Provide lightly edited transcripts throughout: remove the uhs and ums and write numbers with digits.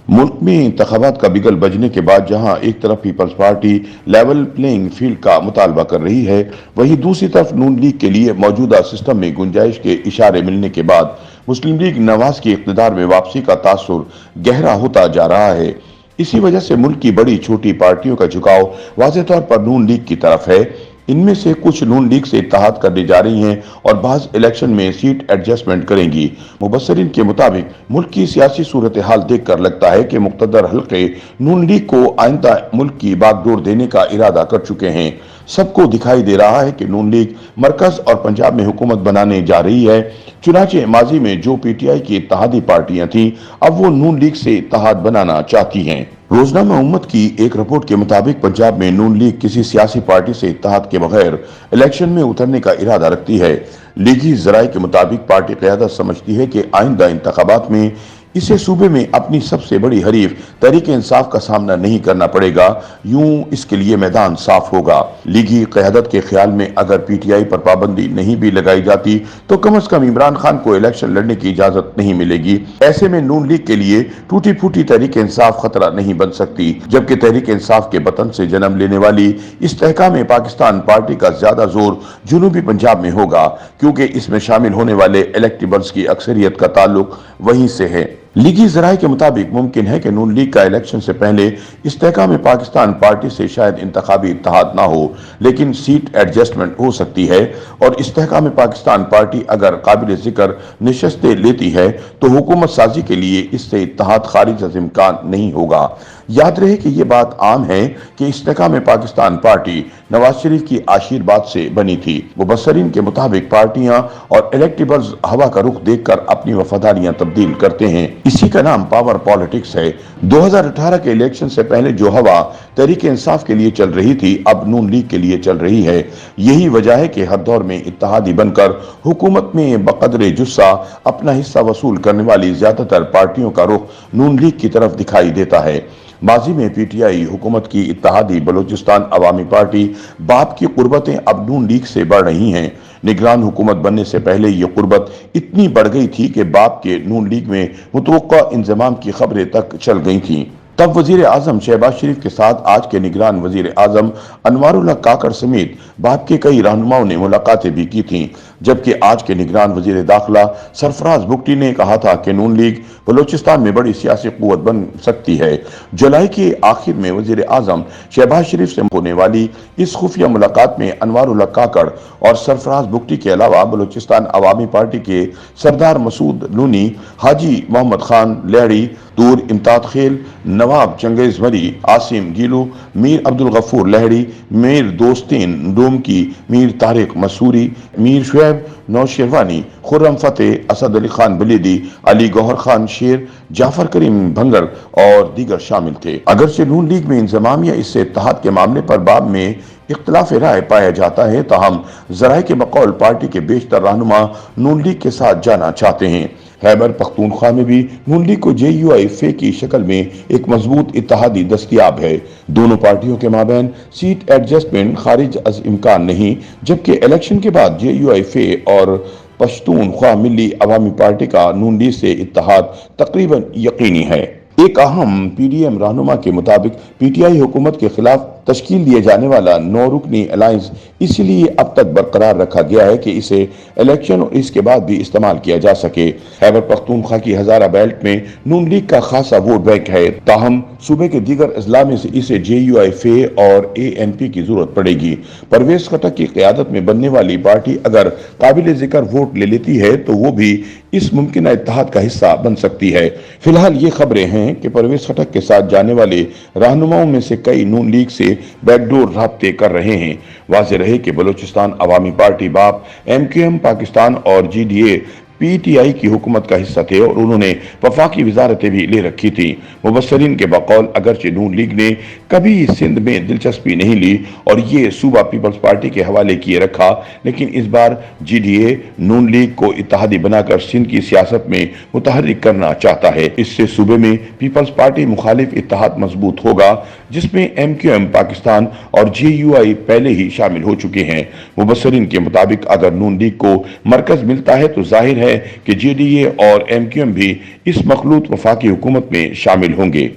मुल्क में इंतखाबात का बिगल बजने के बाद जहां एक तरफ Peoples Party level playing field का मुतालबा कर रही है, वहीं दूसरी तरफ नून लीग के लिए मौजूदा सिस्टम में गुंजाइश के इशारे मिलने के बाद मुस्लिम लीग नवाज की इक़्तिदार में वापसी का तासुर गहरा होता जा रहा है। इसी वजह से मुल्क की बड़ी छोटी पार्टियों का झुकाव वाज़ेह तौर पर नून लीग की तरफ है। इनमें से कुछ नून लीग से इत्तेहाद करने जा रही हैं और बाज़ इलेक्शन में सीट एडजस्टमेंट करेंगी। मुबस्सरीन के मुताबिक मुल्क की सियासी सूरत हाल देखकर लगता है कि मुक़्तदर हल्के नून लीग को आइंदा मुल्क की बागडोर देने का इरादा कर चुके हैं। सबको दिखाई दे रहा है कि नून लीग मरकज और पंजाब में हुकूमत बनाने जा रही है। चुनाचे माजी में जो पीटीआई की इत्तेहादी पार्टियां थीं, अब वो नून लीग से इत्तेहाद बनाना चाहती हैं। रोजनामा उम्मत की एक रिपोर्ट के मुताबिक पंजाब में नून लीग किसी सियासी पार्टी से इत्तेहाद के बगैर इलेक्शन में उतरने का इरादा रखती है। लीगी जराये के मुताबिक पार्टी क़यादत समझती है कि आइंदा इंतखाबात में इसे सूबे में अपनी सबसे बड़ी हरीफ तहरीक इंसाफ का सामना नहीं करना पड़ेगा, यूं इसके लिए मैदान साफ होगा। लीगी क़यादत के ख्याल में अगर पीटीआई पर पाबंदी नहीं भी लगाई जाती तो कम से कम इमरान खान को इलेक्शन लड़ने की इजाजत नहीं मिलेगी। ऐसे में नून लीग के लिए टूटी फूटी तहरीक इंसाफ खतरा नहीं बन सकती, जबकि तहरीक इंसाफ के वतन से जन्म लेने वाली इस्तेहकाम पाकिस्तान पार्टी का ज्यादा जोर जनूबी पंजाब में होगा, क्योंकि इसमें शामिल होने वाले इलेक्टेबल्स की अक्सरियत का ताल्लुक वहीं से है। लीगी जराये के मुताबिक मुमकिन है कि नून लीग का इलेक्शन से पहले इस्तेहकाम पाकिस्तान पार्टी से शायद इंतखाबी इत्तेहाद ना हो, लेकिन सीट एडजस्टमेंट हो सकती है। और इस्तेहकाम पाकिस्तान पार्टी अगर काबिल जिक्र नशस्तें लेती है तो हुकूमत साजी के लिए इससे इत्तेहाद खारिज अज़ इम्कान नहीं होगा। याद रहे कि यह बात आम है कि इस्तेहकाम पाकिस्तान पार्टी नवाज शरीफ की आशीर्वाद से बनी थी। मुबस्सरीन के मुताबिक पार्टियां और इलेक्टेबल्स हवा का रुख देखकर अपनी वफादारियां तब्दील करते हैं। इसी का नाम पावर पॉलिटिक्स है। 2018 के इलेक्शन से पहले जो हवा तहरीक इंसाफ के लिए चल रही थी, अब नून लीग के लिए चल रही है। यही वजह है कि हर दौर में इत्तेहादी बनकर हुकूमत में बकदरे जुस्सा अपना हिस्सा वसूल करने वाली ज्यादातर पार्टियों का रुख नून लीग की तरफ दिखाई देता है। माजी में पीटीआई हुकूमत की इत्तेहादी बलोचिस्तान अवामी पार्टी बाप की कुर्बतें अब नून लीग से बढ़ रही हैं। निगरान हुकूमत बनने से पहले ये कुर्बत इतनी बढ़ गई थी कि बाप के नून लीग में मुतवक्का इंजमाम की खबरें तक चल गई थीं। तब वजीर आजम शहबाज शरीफ के साथ आज के निगरान वजीर आजम अनवारुल्लाह काकड़ समेत बाप के कई रहनुमाओं ने मुलाकातें भी की थीं, जबकि आज के निगरान वजीर दाखिला सरफराज बुगटी ने कहा था कि नून लीग बलोचिस्तान में बड़ी सियासी कुव्वत बन सकती है। जुलाई के आखिर में वजीर आजम शहबाज शरीफ से होने वाली इस खुफिया मुलाकात में अनवारुल्लाह काकड़ और सरफराज बुगटी के अलावा बलोचिस्तान अवामी पार्टी के सरदार मसूद लूनी, हाजी मोहम्मद खान लहड़ी, दूर इम्ताद खेल, नवाब चंगेज मरी, आसिम गीलू, मीर अब्दुल गफूर लहड़ी, मीर दोस्तीन डोमकी, मीर तारिक मसूरी, मीर शुएब नौशेरवानी, खुर्रम फतेह, असद अली खान बलीदी, अली गौहर खान शेर, जाफर करीम भंगर और दीगर शामिल थे। अगरचे नून लीग में इंजमामिया इससे इत्तेहाद के मामले पर बाब में इख्तिलाफ राय पाया जाता है, ताहम जराये के बकौल पार्टी के बेशतर रहनुमा नून लीग के साथ जाना चाहते हैं। खैबर पख्तूनख्वा में भी नून लीग को JUIF की शक्ल में एक मजबूत इत्तेहादी दस्तयाब है। दोनों पार्टियों के माबैन सीट एडजस्टमेंट खारिज अज इम्कान नहीं, जबकि इलेक्शन के बाद JUIF और पश्तूनख्वा मिली अवामी पार्टी का नून लीग से इत्तेहाद तकरीबन यकीनी है। एक अहम PDM रहनुमा के मुताबिक पीटीआई हुकूमत के खिलाफ तश्कील दिए जाने वाला 9 रुकनी अलायंस इसलिए अब तक बरकरार रखा गया है कि इसे इलेक्शन और इसके बाद भी इस्तेमाल किया जा सके। खैबर पख्तूनख्वा की हजारा बेल्ट में नून लीग का खासा वोट बैंक है, ताहम सूबे के दीगर अजला में से इसे JUIF और ANP की जरूरत पड़ेगी। परवेज खटक की क़यादत में बनने वाली पार्टी अगर काबिल जिक्र वोट ले लेती है तो वो भी इस मुमकिन इत्तेहाद का हिस्सा बन सकती है। फिलहाल ये खबरें हैं कि परवेज खटक के साथ जाने वाले रहनुमाओं में से कई नून लीग से बैकडोर राब्ते कर रहे हैं। वाज़ेह रहे कि बलोचिस्तान अवामी पार्टी बाप, MQM पाकिस्तान और GDA पीटीआई की हुकूमत का हिस्सा थे और उन्होंने वफाकी वजारतें भी ले रखी थी। मुबस्सरीन के बकौल अगरचे नून लीग ने कभी सिंध में दिलचस्पी नहीं ली और ये सूबा पीपल्स पार्टी के हवाले किए रखा, लेकिन इस बार GDA नून लीग को इत्तेहादी बनाकर सिंध की सियासत में मुतहर्रिक करना चाहता है। इससे सूबे में पीपल्स पार्टी मुखालिफ इत्तेहाद मजबूत होगा, जिसमें MQM पाकिस्तान और JUI पहले ही शामिल हो चुके हैं। मुबस्सरीन के मुताबिक अगर नून लीग को मरकज मिलता है तो जाहिर है है कि JDA और MQM भी इस मखलूत वफाकी हुकूमत में शामिल होंगे।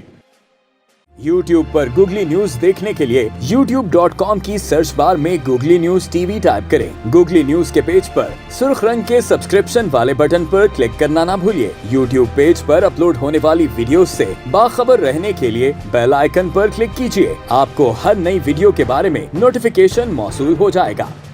YouTube पर गूगली न्यूज देखने के लिए youtube.com की सर्च बार में गूगली न्यूज TV टाइप करें। गूगली न्यूज के पेज पर सुर्ख रंग के सब्सक्रिप्शन वाले बटन पर क्लिक करना ना भूलिए। YouTube पेज पर अपलोड होने वाली वीडियोस से बाखबर रहने के लिए बेल आइकन पर क्लिक कीजिए। आपको हर नई वीडियो के बारे में नोटिफिकेशन मौसूल हो जाएगा।